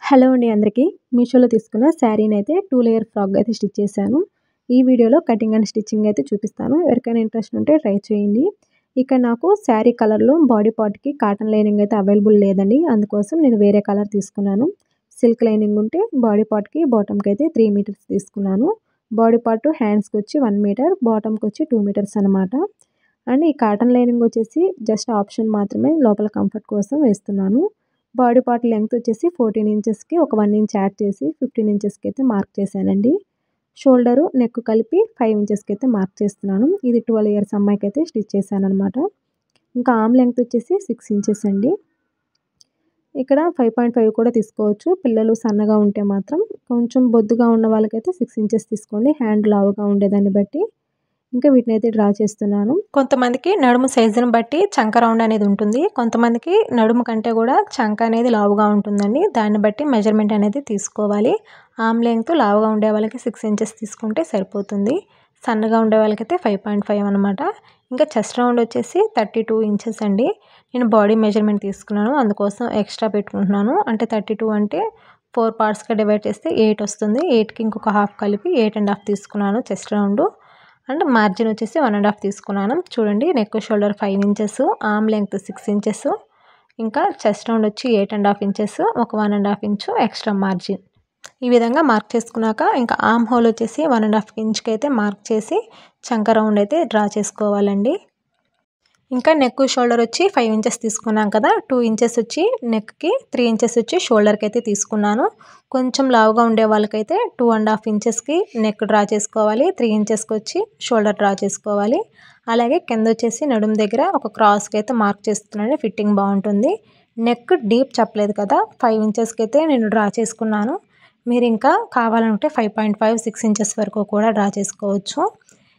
Hello అండి అందరికీ. మీషోలో తీసుకున్న శారీనైతే 2 లేయర్ ఫ్రాక్‌గా అయితే స్టిచ్ చేశాను. ఈ వీడియోలో కటింగ్ అండ్ స్టిచ్చింగ్ అయితే చూపిస్తాను. ఎవరికైనా ఇంట్రెస్ట్ ఉంటే ట్రై చేయండి. ఇక్కడ నాకు శారీ కలర్‌లో బాడీ పార్ట్‌కి కాటన్ లైనింగ్ అయితే అవైలబుల్ లేదండి. అందుకోసం నేను వేరే కలర్ తీసుకున్నాను. సిల్క్ లైనింగ్ ఉంటే బాడీ పార్ట్‌కి బాటమ్‌కైతే 3 మీటర్స్ తీసుకున్నాను. బాడీ పార్ట్ హ్యాండ్స్‌కొచ్చి 1 మీటర్, బాటమ్‌కొచ్చి 2 మీటర్స్ అనమాట. అండ్ ఈ కాటన్ లైనింగ్ వచ్చేసి జస్ట్ ఆప్షన్ మాత్రమే, లోపల కంఫర్ట్ కోసం వేస్తున్నాను. బాడీ పార్ట్ లెంగ్త్ వచ్చేసి 14 ఇంచెస్‌కి ఒక 1 ఇంచ్ యాడ్ చేసి 15 ఇంచెస్‌కి అయితే మార్క్ చేశానండి. షోల్డరు, నెక్ కలిపి 5 ఇంచెస్‌కి అయితే మార్క్ చేస్తున్నాను. ఇది 12 ఇయర్స్ అమ్మాయికైతే స్టిచ్ చేశాననమాట. ఇంకా ఆర్మ్ లెంగ్త్ వచ్చేసి 6 ఇంచెస్ అండి. ఇక్కడ 5.5 కూడా తీసుకోవచ్చు. పిల్లలు సన్నగా ఉంటే మాత్రం, కొంచెం బొద్దుగా ఉన్న వాళ్ళకైతే 6 ఇంచెస్ తీసుకోండి, హ్యాండ్ లావుగా ఉండేదాన్ని బట్టి. ఇంకా వీటినైతే డ్రా చేస్తున్నాను. కొంతమందికి నడుము సైజుని బట్టి చంక రౌండ్ అనేది ఉంటుంది. కొంతమందికి నడుము కంటే కూడా చంక అనేది లావుగా ఉంటుందండి. దాన్ని బట్టి మెజర్మెంట్ అనేది తీసుకోవాలి. ఆర్మ్ లెంగ్త్ లావుగా ఉండే వాళ్ళకి 6 ఇంచెస్ తీసుకుంటే సరిపోతుంది. సన్నగా ఉండే వాళ్ళకైతే 5.5 అనమాట. ఇంకా చెస్ట్ రౌండ్ వచ్చేసి 32 ఇంచెస్ అండి. నేను బాడీ మెజర్మెంట్ తీసుకున్నాను, అందుకోసం ఎక్స్ట్రా పెట్టుకుంటున్నాను. అంటే 32 అంటే 4 పార్ట్స్‌గా డివైడ్ చేస్తే 8 వస్తుంది. 8కి ఇంకొక హాఫ్ కలిపి 8.5 తీసుకున్నాను చెస్ట్ రౌండ్. అండ్ మార్జిన్ వచ్చేసి 1.5 తీసుకున్నాను. చూడండి, neck shoulder 5 inches, arm length 6 inches, ఇంకా చెస్ట్ రౌండ్ వచ్చి 8.5 ఇంచెస్, ఒక 1.5 ఇంచు ఎక్స్ట్రా మార్జిన్. ఈ విధంగా మార్క్ చేసుకున్నాక ఇంకా ఆర్మ్ హోల్ వచ్చేసి 1.5 ఇంచ్కి అయితే మార్క్ చేసి చంక రౌండ్ అయితే డ్రా చేసుకోవాలండి. ఇంకా నెక్ షోల్డర్ వచ్చి 5 ఇంచెస్ తీసుకున్నాం కదా, 2 ఇంచెస్ వచ్చి నెక్కి, 3 ఇంచెస్ వచ్చి షోల్డర్కి అయితే తీసుకున్నాను. కొంచెం లావుగా ఉండే వాళ్ళకైతే 2.5 ఇంచెస్కి నెక్ డ్రా చేసుకోవాలి, 3 ఇంచెస్కి వచ్చి షోల్డర్ డ్రా చేసుకోవాలి. అలాగే కింద వచ్చేసి నడుము దగ్గర ఒక క్రాస్కి అయితే మార్క్ చేస్తున్నాను, ఫిట్టింగ్ బాగుంటుంది. నెక్ డీప్ చెప్పలేదు కదా, 5 ఇంచెస్కి అయితే నేను డ్రా చేసుకున్నాను. మీరు ఇంకా కావాలంటే 5.5, 6 ఇంచెస్ వరకు కూడా డ్రా చేసుకోవచ్చు.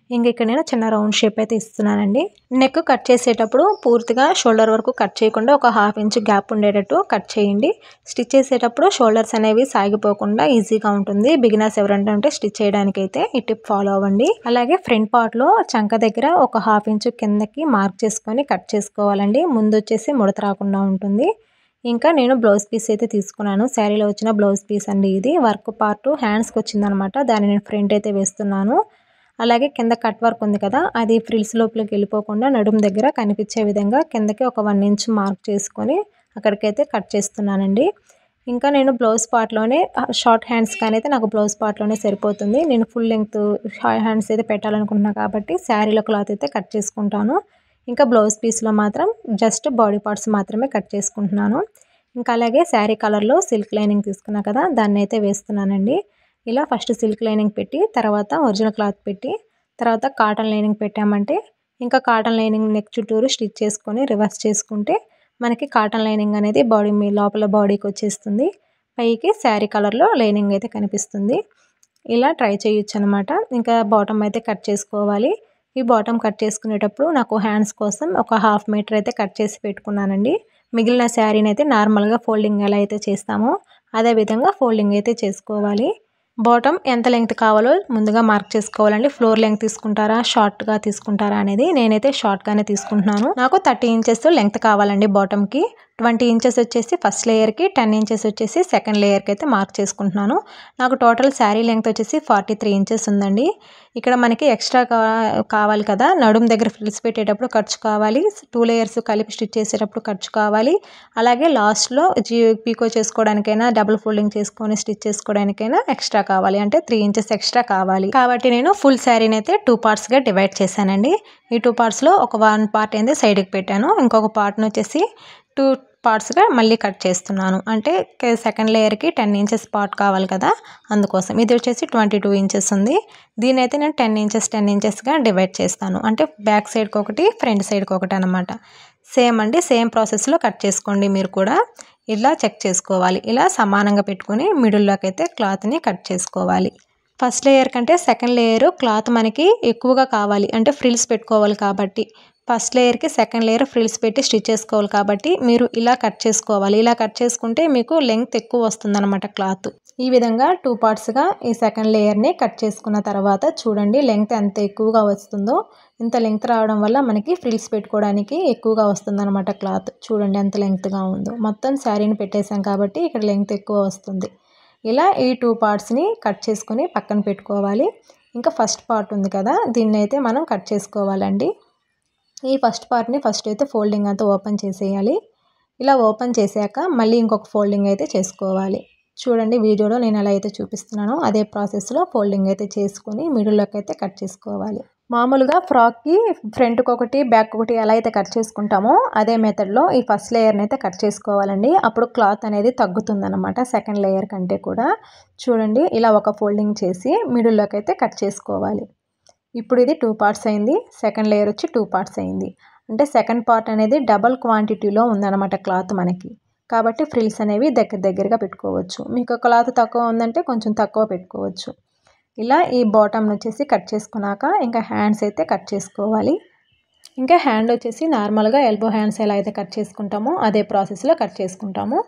ఇంక ఇక్కడ నేను చిన్న రౌండ్ షేప్ అయితే ఇస్తున్నానండి. నెక్ కట్ చేసేటప్పుడు పూర్తిగా షోల్డర్ వరకు కట్ చేయకుండా ఒక హాఫ్ ఇంచ్ గ్యాప్ ఉండేటట్టు కట్ చేయండి. స్టిచ్ చేసేటప్పుడు షోల్డర్స్ అనేవి సాగిపోకుండా ఈజీగా ఉంటుంది. బిగినర్స్ ఎవరంటే ఉంటే స్టిచ్ చేయడానికి అయితే ఈ టిప్ ఫాలో అవ్వండి. అలాగే ఫ్రంట్ పార్ట్లో చంక దగ్గర ఒక హాఫ్ ఇంచ్ కిందకి మార్క్ చేసుకొని కట్ చేసుకోవాలండి. ముందు వచ్చేసి ముడత రాకుండా ఉంటుంది. ఇంకా నేను బ్లౌజ్ పీస్ అయితే తీసుకున్నాను. శారీలో వచ్చిన బ్లౌజ్ పీస్ అండి ఇది. వర్క్ పార్ట్ హ్యాండ్స్కి వచ్చిందనమాట, దాన్ని నేను ఫ్రంట్ అయితే వేస్తున్నాను. అలాగే కింద కట్ వర్క్ ఉంది కదా, అది ఫ్రిల్స్ లోపలికి వెళ్ళిపోకుండా నడుము దగ్గర కనిపించే విధంగా కిందకి ఒక 1 ఇంచ్ మార్క్ చేసుకొని అక్కడికైతే కట్ చేస్తున్నానండి. ఇంకా నేను బ్లౌజ్ పార్ట్లోనే షార్ట్ హ్యాండ్స్ కానీ అయితే నాకు బ్లౌజ్ పార్ట్లోనే సరిపోతుంది. నేను ఫుల్ లెంగ్త్ హ్యాండ్స్ అయితే పెట్టాలనుకుంటున్నాను కాబట్టి శారీలో క్లాత్ అయితే కట్ చేసుకుంటాను. ఇంకా బ్లౌజ్ పీస్లో మాత్రం జస్ట్ బాడీ పార్ట్స్ మాత్రమే కట్ చేసుకుంటున్నాను. ఇంకా అలాగే శారీ కలర్లో సిల్క్ లైనింగ్ తీసుకున్నా కదా, దాన్ని అయితే వేస్తున్నానండి. ఇలా ఫస్ట్ సిల్క్ లైనింగ్ పెట్టి, తర్వాత ఒరిజినల్ క్లాత్ పెట్టి, తర్వాత కాటన్ లైనింగ్ పెట్టామంటే ఇంకా కాటన్ లైనింగ్ నెక్ చుట్టూరు స్టిచ్ చేసుకొని రివర్స్ చేసుకుంటే మనకి కాటన్ లైనింగ్ అనేది బాడీ లోపల బాడీకి వచ్చేస్తుంది. పైకి శారీ కలర్లో లైనింగ్ అయితే కనిపిస్తుంది. ఇలా ట్రై చేయొచ్చు అనమాట. ఇంకా బాటమ్ అయితే కట్ చేసుకోవాలి. ఈ బాటమ్ కట్ చేసుకునేటప్పుడు నాకు హ్యాండ్స్ కోసం ఒక హాఫ్ మీటర్ అయితే కట్ చేసి పెట్టుకున్నానండి. మిగిలిన శారీని అయితే నార్మల్గా ఫోల్డింగ్ ఎలా అయితే చేస్తామో అదే విధంగా ఫోల్డింగ్ అయితే చేసుకోవాలి. బాటమ్ ఎంత లెంగ్త్ కావాలో ముందుగా మార్క్ చేసుకోవాలండి. ఫ్లోర్ లెంగ్త్ తీసుకుంటారా, షార్ట్గా తీసుకుంటారా అనేది. నేనైతే షార్ట్గానే తీసుకుంటున్నాను. నాకు 30 ఇంచెస్ లెంగ్త్ కావాలండి బాటమ్కి. 20 ఇంచెస్ వచ్చేసి ఫస్ట్ లేయర్కి, 10 ఇంచెస్ వచ్చేసి సెకండ్ లేయర్కి అయితే మార్క్ చేసుకుంటున్నాను. నాకు టోటల్ శారీ లెంగ్త్ వచ్చేసి 43 ఇంచెస్ ఉందండి. ఇక్కడ మనకి ఎక్స్ట్రా కావాలి కదా, నడుము దగ్గర ఫ్రిల్స్ పెట్టేటప్పుడు ఖర్చు కావాలి, 2 లేయర్స్ కలిపి స్టిచ్ చేసేటప్పుడు ఖర్చు కావాలి, అలాగే లాస్ట్లో పీకో చేసుకోవడానికైనా, డబుల్ ఫోల్డింగ్ చేసుకొని స్టిచ్ చేసుకోవడానికైనా ఎక్స్ట్రా కావాలి, అంటే 3 ఇంచెస్ ఎక్స్ట్రా కావాలి. కాబట్టి నేను ఫుల్ శారీని అయితే 2 పార్ట్స్గా డివైడ్ చేశానండి. ఈ 2 పార్ట్స్లో ఒక 1 పార్ట్ అయితే సైడ్కి పెట్టాను, ఇంకొక పార్ట్ను వచ్చేసి 2 పార్ట్స్గా మళ్ళీ కట్ చేస్తున్నాను. అంటే సెకండ్ లేయర్కి 10 ఇంచెస్ పార్ట్ కావాలి కదా, అందుకోసం. ఇది వచ్చేసి 22 ఇంచెస్ ఉంది. దీని అయితే నేను 10 ఇంచెస్ 10 ఇంచెస్గా డివైడ్ చేస్తాను. అంటే బ్యాక్ సైడ్కి ఒకటి, ఫ్రంట్ సైడ్కి ఒకటి అనమాట. సేమ్ అండి, సేమ్ ప్రాసెస్లో కట్ చేసుకోండి మీరు కూడా. ఇలా చెక్ చేసుకోవాలి. ఇలా సమానంగా పెట్టుకుని మిడిల్లోకి అయితే క్లాత్ని కట్ చేసుకోవాలి. ఫస్ట్ లేయర్ కంటే సెకండ్ లేయర్ క్లాత్ మనకి ఎక్కువగా కావాలి, అంటే ఫ్రిల్స్ పెట్టుకోవాలి కాబట్టి ఫస్ట్ లేయర్కి సెకండ్ లేయర్ ఫ్రిల్స్ పెట్టి స్టిచ్ చేసుకోవాలి కాబట్టి మీరు ఇలా కట్ చేసుకోవాలి. ఇలా కట్ చేసుకుంటే మీకు లెంగ్త్ ఎక్కువ వస్తుందన్నమాట క్లాత్. ఈ విధంగా 2 పార్ట్స్గా ఈ సెకండ్ లేయర్ని కట్ చేసుకున్న తర్వాత చూడండి లెంగ్త్ ఎంత ఎక్కువగా వస్తుందో. ఇంత లెంగ్త్ రావడం వల్ల మనకి ఫ్రిల్స్ పెట్టుకోవడానికి ఎక్కువగా వస్తుందన్నమాట క్లాత్. చూడండి ఎంత లెంగ్త్గా ఉందో. మొత్తం శారీని పెట్టేసాం కాబట్టి ఇక్కడ లెంగ్త్ ఎక్కువ వస్తుంది. ఇలా ఈ 2 పార్ట్స్ని కట్ చేసుకొని పక్కన పెట్టుకోవాలి. ఇంకా ఫస్ట్ పార్ట్ ఉంది కదా, దీన్ని అయితే మనం కట్ చేసుకోవాలండి. ఈ ఫస్ట్ పార్ట్ని ఫస్ట్ అయితే ఫోల్డింగ్ అంతా ఓపెన్ చేసేయాలి. ఇలా ఓపెన్ చేశాక మళ్ళీ ఇంకొక ఫోల్డింగ్ అయితే చేసుకోవాలి. చూడండి వీడియోలో నేను ఎలా అయితే చూపిస్తున్నానో అదే ప్రాసెస్లో ఫోల్డింగ్ అయితే చేసుకొని మిడిల్లోకి అయితే కట్ చేసుకోవాలి. మామూలుగా ఫ్రాక్కి ఫ్రంట్కి ఒకటి బ్యాక్ ఒకటి ఎలా అయితే కట్ చేసుకుంటామో అదే మెథడ్లో ఈ ఫస్ట్ లేయర్ని అయితే కట్ చేసుకోవాలండి. అప్పుడు క్లాత్ అనేది తగ్గుతుందన్నమాట సెకండ్ లేయర్ కంటే కూడా. చూడండి ఇలా ఒక ఫోల్డింగ్ చేసి మిడిల్లోకి అయితే కట్ చేసుకోవాలి. ఇప్పుడు ఇది 2 పార్ట్స్ అయింది. సెకండ్ లేయర్ వచ్చి 2 పార్ట్స్ అయింది. అంటే సెకండ్ పార్ట్ అనేది డబల్ క్వాంటిటీలో ఉందన్నమాట క్లాత్ మనకి. కాబట్టి ఫ్రిల్స్ అనేవి దగ్గరగా పెట్టుకోవచ్చు. మీకు క్లాత్ తక్కువ ఉందంటే కొంచెం తక్కువ పెట్టుకోవచ్చు. ఇలా ఈ బాటమ్ వచ్చేసి కట్ చేసుకున్నాక ఇంకా హ్యాండ్స్ అయితే కట్ చేసుకోవాలి. ఇంకా హ్యాండ్ వచ్చేసి నార్మల్గా ఎల్బో హ్యాండ్స్ ఎలా అయితే కట్ చేసుకుంటామో అదే ప్రాసెస్లో కట్ చేసుకుంటాము.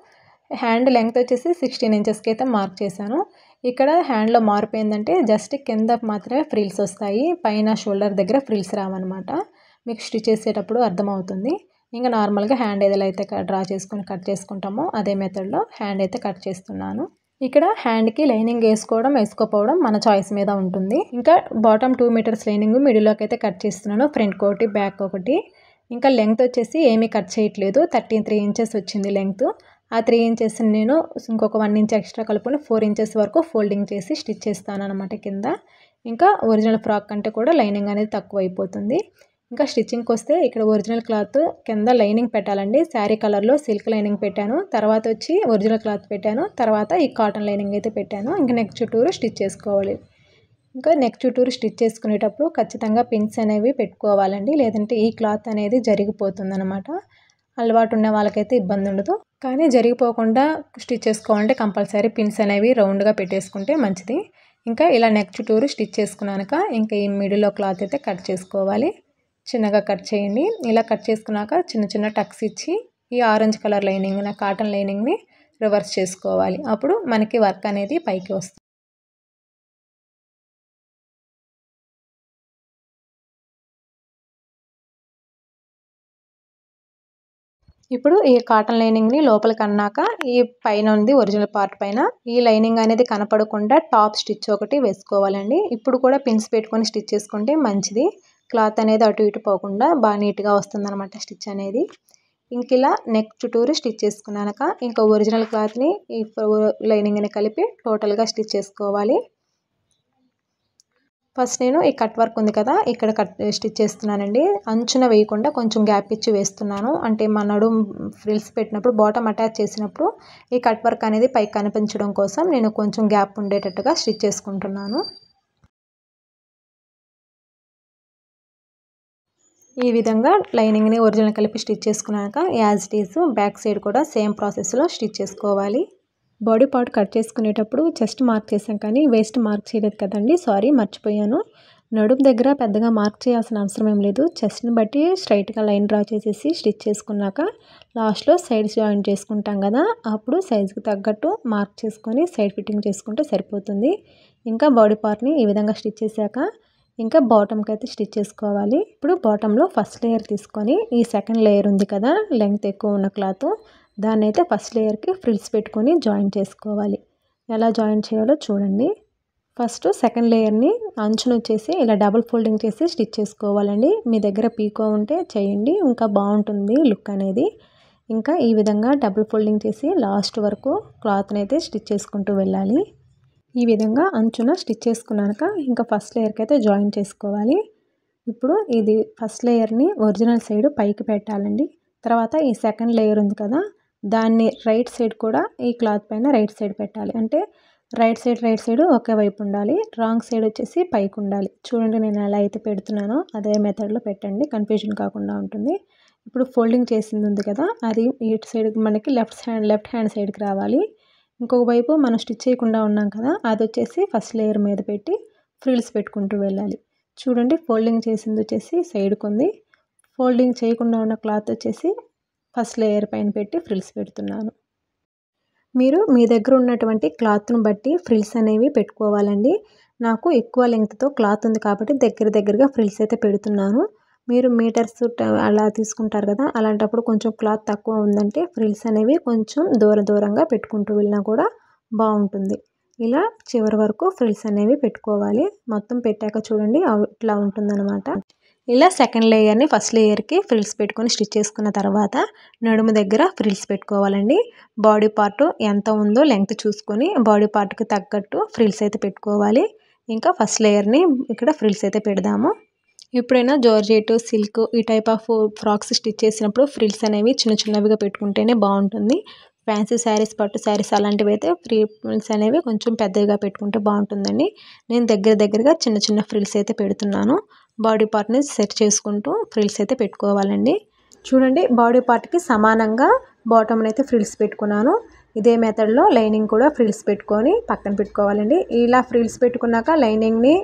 హ్యాండ్ లెంగ్త్ వచ్చేసి 16 ఇంచెస్కి అయితే మార్క్ చేశాను. ఇక్కడ హ్యాండ్లో మార్పు ఏంటంటే జస్ట్ కింద మాత్రమే ఫ్రిల్స్ వస్తాయి, పైన షోల్డర్ దగ్గర ఫ్రిల్స్ రావన్నమాట. మీకు స్టిచ్ చేసేటప్పుడు అర్థమవుతుంది. ఇంకా నార్మల్గా హ్యాండ్ ఏదైనా అయితే డ్రా చేసుకొని కట్ చేసుకుంటామో అదే మెథడ్లో హ్యాండ్ అయితే కట్ చేస్తున్నాను. ఇక్కడ హ్యాండ్కి లైనింగ్ వేసుకోవడం వేసుకోపోవడం మన చాయిస్ మీద ఉంటుంది. ఇంకా బాటమ్ 2 మీటర్స్ లైనింగ్ మిడిల్లోకి అయితే కట్ చేస్తున్నాను. ఫ్రంట్ ఒకటి బ్యాక్ ఒకటి. ఇంకా లెంగ్త్ వచ్చేసి ఏమీ కట్ చేయట్లేదు. 33 ఇంచెస్ వచ్చింది లెంగ్త్. ఆ 3 ఇంచెస్ నేను ఇంకొక 1 ఇంచ్ ఎక్స్ట్రా కలుపుకొని 4 ఇంచెస్ వరకు ఫోల్డింగ్ చేసి స్టిచ్ చేస్తాను అనమాట కింద. ఇంకా ఒరిజినల్ ఫ్రాక్ కంటే కూడా లైనింగ్ అనేది తక్కువ అయిపోతుంది. ఇంకా స్టిచ్చింగ్కి వస్తే ఇక్కడ ఒరిజినల్ క్లాత్ కింద లైనింగ్ పెట్టాలండి. శారీ కలర్లో సిల్క్ లైనింగ్ పెట్టాను, తర్వాత వచ్చి ఒరిజినల్ క్లాత్ పెట్టాను, తర్వాత ఈ కాటన్ లైనింగ్ అయితే పెట్టాను. ఇంకా నెక్ చుట్టూరు స్టిచ్ చేసుకోవాలి. ఇంకా నెక్ చుట్టూరు స్టిచ్ చేసుకునేటప్పుడు ఖచ్చితంగా పిన్స్ అనేవి పెట్టుకోవాలండి, లేదంటే ఈ క్లాత్ అనేది జరిగిపోతుంది అనమాట. అలవాటు ఉన్న వాళ్ళకైతే ఇబ్బంది ఉండదు, కానీ జరిగిపోకుండా స్టిచ్ చేసుకోవాలంటే కంపల్సరీ పిన్స్ అనేవి రౌండ్గా పెట్టేసుకుంటే మంచిది. ఇంకా ఇలా నెక్ చుట్టూరు స్టిచ్ చేసుకున్నాక ఇంకా ఈ మిడిల్లో క్లాత్ అయితే కట్ చేసుకోవాలి. చిన్నగా కట్ చేయండి. ఇలా కట్ చేసుకున్నాక చిన్న టక్స్ ఇచ్చి ఈ ఆరెంజ్ కలర్ లైనింగ్ కాటన్ లైనింగ్ని రివర్స్ చేసుకోవాలి. అప్పుడు మనకి వర్క్ అనేది పైకి వస్తుంది. ఇప్పుడు ఈ కాటన్ లైనింగ్ని లోపలికి అన్నాక ఈ పైన ఉంది ఒరిజినల్ పార్ట్ పైన ఈ లైనింగ్ అనేది కనపడకుండా టాప్ స్టిచ్ ఒకటి వేసుకోవాలండి. ఇప్పుడు కూడా పిన్స్ పెట్టుకొని స్టిచ్ చేసుకుంటే మంచిది. క్లాత్ అనేది అటు ఇటు పోకుండా బాగా నీట్గా వస్తుంది అనమాట స్టిచ్ అనేది. ఇంక ఇలా నెక్ చుట్టూరు స్టిచ్ చేసుకున్నాక ఇంకా ఒరిజినల్ క్లాత్ని ఈ లైనింగ్ని కలిపి టోటల్గా స్టిచ్ చేసుకోవాలి. ఫస్ట్ నేను ఈ కట్ వర్క్ ఉంది కదా, ఇక్కడ స్టిచ్ చేస్తున్నానండి. అంచున వేయకుండా కొంచెం గ్యాప్ ఇచ్చి వేస్తున్నాను. అంటే మా నడుము ఫ్రిల్స్ పెట్టినప్పుడు బాటమ్ అటాచ్ చేసినప్పుడు ఈ కట్ వర్క్ అనేది పైకి కనిపించడం కోసం నేను కొంచెం గ్యాప్ ఉండేటట్టుగా స్టిచ్ చేసుకుంటున్నాను. ఈ విధంగా లైనింగ్ని ఒరిజినల్ కలిపి స్టిచ్ చేసుకున్నాక as it is back side కూడా సేమ్ ప్రాసెస్లో స్టిచ్ చేసుకోవాలి. బాడీ పార్ట్ కట్ చేసుకునేటప్పుడు చెస్ట్ మార్క్ చేసాం కానీ వేస్ట్ మార్క్ చేయలేదు కదండి, సారీ మర్చిపోయాను. నడుము దగ్గర పెద్దగా మార్క్ చేయాల్సిన అవసరం ఏం లేదు. చెస్ట్ని బట్టి స్ట్రైట్గా లైన్ డ్రా చేసేసి స్టిచ్ చేసుకున్నాక లాస్ట్లో సైడ్స్ జాయిన్ చేసుకుంటాం కదా, అప్పుడు సైజుకి తగ్గట్టు మార్క్ చేసుకొని సైడ్ ఫిట్టింగ్ చేసుకుంటే సరిపోతుంది. ఇంకా బాడీ పార్ట్ని ఈ విధంగా స్టిచ్ చేశాక ఇంకా బాటమ్కి అయితే స్టిచ్ చేసుకోవాలి. ఇప్పుడు బాటంలో ఫస్ట్ లేయర్ తీసుకొని ఈ సెకండ్ లేయర్ ఉంది కదా లెంగ్త్ ఎక్కువ ఉన్న క్లాత్, దాన్ని అయితే ఫస్ట్ లేయర్కి ఫ్రిల్స్ పెట్టుకొని జాయిన్ చేసుకోవాలి. ఎలా జాయిన్ చేయాలో చూడండి. ఫస్ట్ సెకండ్ లేయర్ని అంచును వచ్చేసి ఇలా డబుల్ ఫోల్డింగ్ చేసి స్టిచ్ చేసుకోవాలండి. మీ దగ్గర పీకో ఉంటే చేయండి, ఇంకా బాగుంటుంది లుక్ అనేది. ఇంకా ఈ విధంగా డబుల్ ఫోల్డింగ్ చేసి లాస్ట్ వరకు క్లాత్ని అయితే స్టిచ్ చేసుకుంటూ వెళ్ళాలి. ఈ విధంగా అంచున స్టిచ్ చేసుకున్నాక ఇంకా ఫస్ట్ లేయర్కి అయితే జాయిన్ చేసుకోవాలి. ఇప్పుడు ఇది ఫస్ట్ లేయర్ని ఒరిజినల్ సైడ్ పైకి పెట్టాలండి. తర్వాత ఈ సెకండ్ లేయర్ ఉంది కదా, దాన్ని రైట్ సైడ్ కూడా ఈ క్లాత్ పైన రైట్ సైడ్ పెట్టాలి. అంటే రైట్ సైడ్ ఒకే వైపు ఉండాలి, రాంగ్ సైడ్ వచ్చేసి పైకి ఉండాలి. చూడండి నేను ఎలా అయితే పెడుతున్నానో అదే మెథడ్లో పెట్టండి, కన్ఫ్యూజన్ కాకుండా ఉంటుంది. ఇప్పుడు ఫోల్డింగ్ చేసింది ఉంది కదా, అది ఇటు సైడ్ మనకి లెఫ్ట్ హ్యాండ్ సైడ్కి రావాలి. ఇంకొక వైపు మనం స్టిచ్ చేయకుండా ఉన్నాం కదా, అది వచ్చేసి ఫస్ట్ లేయర్ మీద పెట్టి ఫ్రిల్స్ పెట్టుకుంటూ వెళ్ళాలి. చూడండి ఫోల్డింగ్ చేసింది వచ్చేసి సైడ్కి ఉంది, ఫోల్డింగ్ చేయకుండా ఉన్న క్లాత్ వచ్చేసి ఫస్ట్ లేయర్ పైన పెట్టి ఫ్రిల్స్ పెడుతున్నాను. మీరు మీ దగ్గర ఉన్నటువంటి క్లాత్ను బట్టి ఫ్రిల్స్ అనేవి పెట్టుకోవాలండి. నాకు ఎక్కువ లెంగ్త్తో క్లాత్ ఉంది కాబట్టి దగ్గరగా ఫ్రిల్స్ అయితే పెడుతున్నాను. మీరు మీటర్స్ అలా తీసుకుంటారు కదా, అలాంటప్పుడు కొంచెం క్లాత్ తక్కువ ఉందంటే ఫ్రిల్స్ అనేవి కొంచెం దూరంగా పెట్టుకుంటూ వెళ్ళినా కూడా బాగుంటుంది. ఇలా చివరి వరకు ఫ్రిల్స్ అనేవి పెట్టుకోవాలి. మొత్తం పెట్టాక చూడండి ఇట్లా ఉంటుందన్నమాట. ఇలా సెకండ్ లేయర్ని ఫస్ట్ లేయర్కి ఫ్రిల్స్ పెట్టుకొని స్టిచ్ చేసుకున్న తర్వాత నడుము దగ్గర ఫ్రిల్స్ పెట్టుకోవాలండి. బాడీ పార్ట్ ఎంత ఉందో లెంగ్త్ చూసుకొని బాడీ పార్ట్కి తగ్గట్టు ఫ్రిల్స్ అయితే పెట్టుకోవాలి. ఇంకా ఫస్ట్ లేయర్ని ఇక్కడ ఫ్రిల్స్ అయితే పెడదాము. ఎప్పుడైనా జార్జెట్, సిల్క్ ఈ టైప్ ఆఫ్ ఫ్రాక్స్ స్టిచ్ చేసినప్పుడు ఫ్రిల్స్ అనేవి చిన్నవిగా పెట్టుకుంటేనే బాగుంటుంది. ఫ్యాన్సీ శారీస్, పట్టు శారీస్ అలాంటివి అయితే ఫ్రిల్స్ అనేవి కొంచెం పెద్దగా పెట్టుకుంటే బాగుంటుందండి. నేను దగ్గరగా చిన్న ఫ్రిల్స్ అయితే పెడుతున్నాను. బాడీ పార్ట్ని సెట్ చేసుకుంటూ ఫ్రిల్స్ అయితే పెట్టుకోవాలండి. చూడండి బాడీ పార్ట్కి సమానంగా బాటమ్ని అయితే ఫ్రిల్స్ పెట్టుకున్నాను. ఇదే మెథడ్లో లైనింగ్ కూడా ఫ్రిల్స్ పెట్టుకొని పక్కన పెట్టుకోవాలండి. ఇలా ఫ్రిల్స్ పెట్టుకున్నాక లైనింగ్ని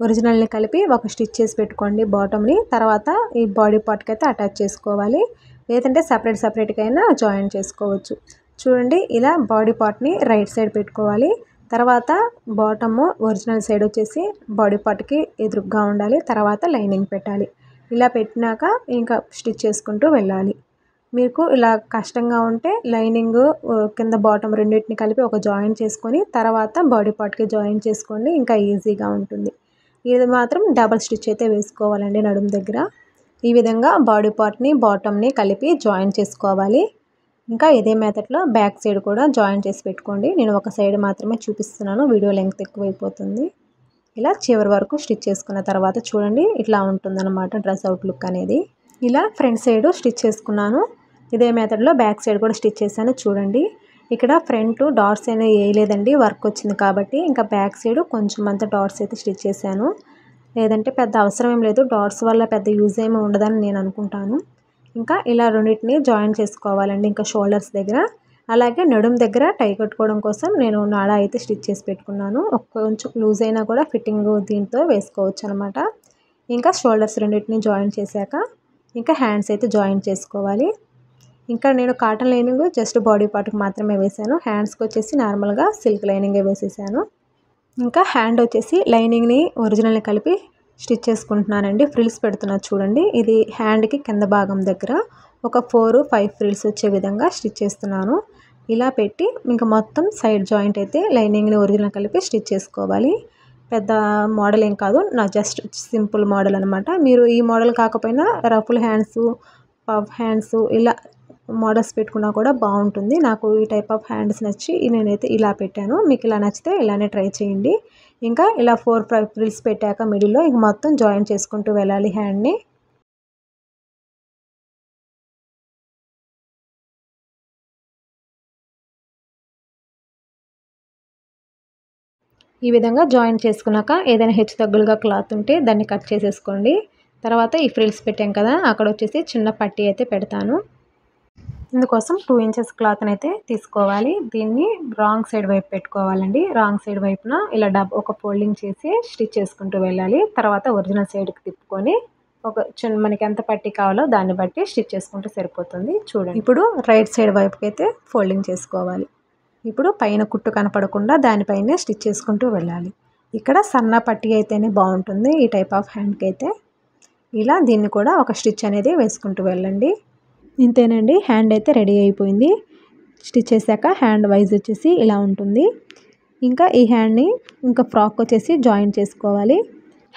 ఒరిజినల్ని కలిపి ఒక స్టిచ్ చేసి పెట్టుకోండి బాటమ్ని. తర్వాత ఈ బాడీ పార్ట్కి అయితే అటాచ్ చేసుకోవాలి. లేదంటే సపరేట్గా అయినా జాయిన్ చేసుకోవచ్చు. చూడండి ఇలా బాడీ పార్ట్ని రైట్ సైడ్ పెట్టుకోవాలి. తర్వాత బాటమ్ ఒరిజినల్ సైడ్ వచ్చేసి బాడీ పార్ట్కి ఎదురుగా ఉండాలి. తర్వాత లైనింగ్ పెట్టాలి. ఇలా పెట్టినాక ఇంకా స్టిచ్ చేసుకుంటూ వెళ్ళాలి. మీకు ఇలా కష్టంగా ఉంటే లైనింగ్ కింద బాటమ్ రెండింటిని కలిపి ఒక జాయిన్ చేసుకొని తర్వాత బాడీ పార్ట్కి జాయిన్ చేసుకోండి, ఇంకా ఈజీగా ఉంటుంది. ఇది మాత్రం డబల్ స్టిచ్ అయితే వేసుకోవాలండి నడుము దగ్గర. ఈ విధంగా బాడీ పార్ట్ని బాటమ్ని కలిపి జాయిన్ చేసుకోవాలి. ఇంకా ఇదే మెథడ్లో బ్యాక్ సైడ్ కూడా జాయిన్ చేసి పెట్టుకోండి. నేను ఒక సైడ్ మాత్రమే చూపిస్తున్నాను, వీడియో లెంగ్త్ ఎక్కువైపోతుంది. ఇలా చివరి వరకు స్టిచ్ చేసుకున్న తర్వాత చూడండి ఇట్లా ఉంటుందన్నమాట డ్రెస్ అవుట్ లుక్ అనేది. ఇలా ఫ్రంట్ సైడ్ స్టిచ్ చేసుకున్నాను. ఇదే మెథడ్లో బ్యాక్ సైడ్ కూడా స్టిచ్ చేశాను. చూడండి ఇక్కడ ఫ్రంట్ డాట్స్ అనేవి వేయలేదండి, వర్క్ వచ్చింది కాబట్టి. ఇంకా బ్యాక్ సైడ్ కొంచెం అంత డాట్స్ అయితే స్టిచ్ చేశాను. లేదంటే పెద్ద అవసరం ఏం లేదు, డాట్స్ వల్ల పెద్ద యూజ్ ఏమి ఉండదని నేను అనుకుంటాను. ఇంకా ఇలా రెండింటిని జాయిన్ చేసుకోవాలండి ఇంకా షోల్డర్స్ దగ్గర. అలాగే నడుము దగ్గర టై కట్టుకోవడం కోసం నేను నాడా అయితే స్టిచ్ చేసి పెట్టుకున్నాను. కొంచెం లూజ్ అయినా కూడా ఫిట్టింగ్ దీంతో వేసుకోవచ్చు అనమాట. ఇంకా షోల్డర్స్ రెండింటిని జాయిన్ చేశాక ఇంకా హ్యాండ్స్ అయితే జాయిన్ చేసుకోవాలి. ఇంకా నేను కాటన్ లైనింగ్ జస్ట్ బాడీ పార్ట్కి మాత్రమే వేసాను. హ్యాండ్స్కి వచ్చేసి నార్మల్గా సిల్క్ లైనింగే వేసేసాను. ఇంకా హ్యాండ్ వచ్చేసి లైనింగ్ని ఒరిజినల్ని కలిపి స్టిచ్ చేసుకుంటున్నానండి. ఫ్రిల్స్ పెడుతున్నా చూడండి. ఇది హ్యాండ్కి కింద భాగం దగ్గర ఒక 4-5 ఫ్రిల్స్ వచ్చే విధంగా స్టిచ్ చేస్తున్నాను. ఇలా పెట్టి ఇంకా మొత్తం సైడ్ జాయింట్ అయితే లైనింగ్ని ఒరిజినల్ కలిపి స్టిచ్ చేసుకోవాలి. పెద్ద మోడల్ ఏం కాదు, నా జస్ట్ సింపుల్ మోడల్ అనమాట. మీరు ఈ మోడల్ కాకపోయినా రఫుల్ హ్యాండ్స్, పఫ్ హ్యాండ్స్ ఇలా మోడల్స్ పెట్టుకున్నా కూడా బాగుంటుంది. నాకు ఈ టైప్ ఆఫ్ హ్యాండ్స్ నచ్చి నేనైతే ఇలా పెట్టాను. మీకు ఇలా నచ్చితే ఇలానే ట్రై చేయండి. ఇంకా ఇలా 4-5 ఫ్రిల్స్ పెట్టాక మిడిల్లో ఇంక మొత్తం జాయిన్ చేసుకుంటూ వెళ్ళాలి హ్యాండ్ని. ఈ విధంగా జాయిన్ చేసుకున్నాక ఏదైనా హెచ్చు తగ్గులుగా క్లాత్ ఉంటే దాన్ని కట్ చేసేసుకోండి. తర్వాత ఈ ఫ్రిల్స్ పెట్టాం కదా, అక్కడ వచ్చేసి చిన్న పట్టీ అయితే పెడతాను. ఇందుకోసం 2 ఇంచెస్ క్లాత్ని అయితే తీసుకోవాలి. దీన్ని రాంగ్ సైడ్ వైపు పెట్టుకోవాలండి. రాంగ్ సైడ్ వైపున ఇలా ఒక ఫోల్డింగ్ చేసి స్టిచ్ చేసుకుంటూ వెళ్ళాలి. తర్వాత ఒరిజినల్ సైడ్కి తిప్పుకొని ఒక మనకి ఎంత పట్టీ కావాలో దాన్ని బట్టి స్టిచ్ చేసుకుంటే సరిపోతుంది. చూడండి ఇప్పుడు రైట్ సైడ్ వైపుకి అయితే ఫోల్డింగ్ చేసుకోవాలి. ఇప్పుడు పైన కుట్టు కనపడకుండా దానిపైనే స్టిచ్ చేసుకుంటూ వెళ్ళాలి. ఇక్కడ సన్న పట్టీ అయితేనే బాగుంటుంది ఈ టైప్ ఆఫ్ హ్యాండ్కి అయితే. ఇలా దీన్ని కూడా ఒక స్టిచ్ అనేది వేసుకుంటూ వెళ్ళండి. ఇంతేనండి, హ్యాండ్ అయితే రెడీ అయిపోయింది. స్టిచ్ చేశాక హ్యాండ్ వైజ్ వచ్చేసి ఇలా ఉంటుంది. ఇంకా ఈ హ్యాండ్ని ఇంకా ఫ్రాక్ వచ్చేసి జాయిన్ చేసుకోవాలి.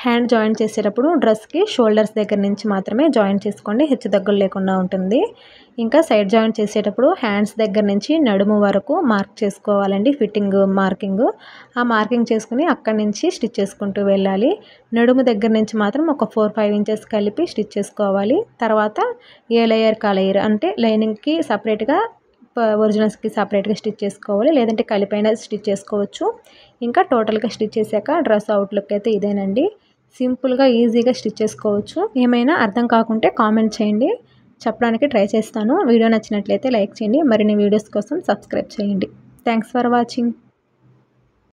హ్యాండ్ జాయిన్ చేసేటప్పుడు డ్రెస్కి షోల్డర్స్ దగ్గర నుంచి మాత్రమే జాయిన్ చేసుకోండి, హెచ్చు తగ్గులు లేకుండా ఉంటుంది. ఇంకా సైడ్ జాయిన్ చేసేటప్పుడు హ్యాండ్స్ దగ్గర నుంచి నడుము వరకు మార్క్ చేసుకోవాలండి, ఫిట్టింగ్ మార్కింగ్. ఆ మార్కింగ్ చేసుకుని అక్కడి నుంచి స్టిచ్ చేసుకుంటూ వెళ్ళాలి. నడుము దగ్గర నుంచి మాత్రం ఒక 4-5 ఇంచెస్ కలిపి స్టిచ్ చేసుకోవాలి. తర్వాత ఏ లేయర్ కా లేయర్ అంటే లైనింగ్కి సపరేట్గా ఒరిజినల్స్కి సపరేట్గా స్టిచ్ చేసుకోవాలి, లేదంటే కలిపైనా స్టిచ్ చేసుకోవచ్చు. ఇంకా టోటల్గా స్టిచ్ చేశాక డ్రెస్ అవుట్లుక్ అయితే ఇదేనండి. సింపుల్గా ఈజీగా స్టిచ్ చేసుకోవచ్చు. ఏమైనా అర్థం కాకుంటే కామెంట్ చేయండి, చెప్పడానికి ట్రై చేస్తాను. వీడియో నచ్చినట్లయితే లైక్ చేయండి. మరిన్ని వీడియోస్ కోసం సబ్స్క్రైబ్ చేయండి. Thanks for watching.